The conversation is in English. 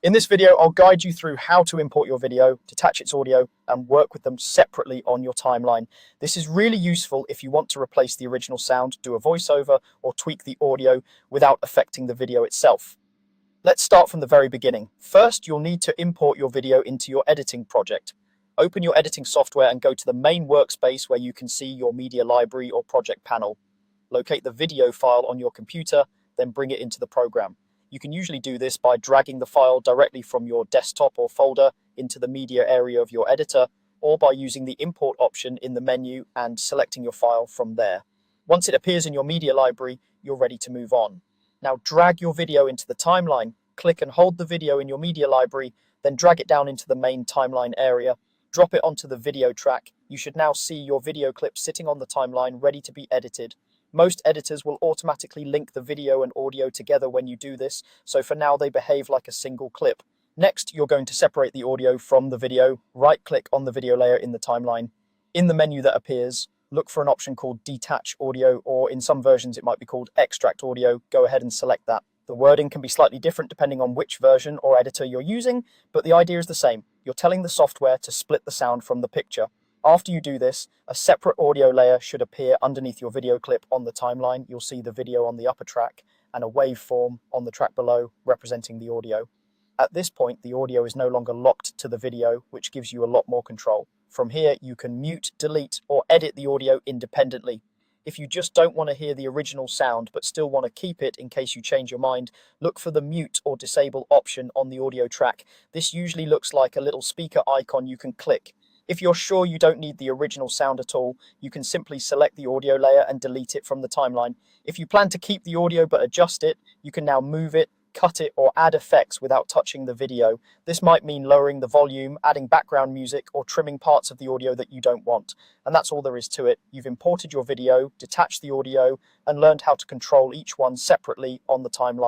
In this video, I'll guide you through how to import your video, detach its audio, and work with them separately on your timeline. This is really useful if you want to replace the original sound, do a voiceover, or tweak the audio without affecting the video itself. Let's start from the very beginning. First, you'll need to import your video into your editing project. Open your editing software and go to the main workspace where you can see your media library or project panel. Locate the video file on your computer, then bring it into the program. You can usually do this by dragging the file directly from your desktop or folder into the media area of your editor, or by using the import option in the menu and selecting your file from there. Once it appears in your media library, you're ready to move on. Now drag your video into the timeline. Click and hold the video in your media library, then drag it down into the main timeline area. Drop it onto the video track. You should now see your video clip sitting on the timeline ready to be edited. Most editors will automatically link the video and audio together when you do this, so for now they behave like a single clip. Next, you're going to separate the audio from the video. Right-click on the video layer in the timeline. In the menu that appears, look for an option called Detach Audio, or in some versions it might be called Extract Audio. Go ahead and select that. The wording can be slightly different depending on which version or editor you're using, but the idea is the same. You're telling the software to split the sound from the picture. After you do this, a separate audio layer should appear underneath your video clip on the timeline. You'll see the video on the upper track and a waveform on the track below representing the audio. At this point, the audio is no longer locked to the video, which gives you a lot more control. From here, you can mute, delete, or edit the audio independently. If you just don't want to hear the original sound but still want to keep it in case you change your mind, look for the mute or disable option on the audio track. This usually looks like a little speaker icon you can click. If you're sure you don't need the original sound at all, you can simply select the audio layer and delete it from the timeline. If you plan to keep the audio but adjust it, you can now move it, cut it, or add effects without touching the video. This might mean lowering the volume, adding background music, or trimming parts of the audio that you don't want. And that's all there is to it. You've imported your video, detached the audio, and learned how to control each one separately on the timeline.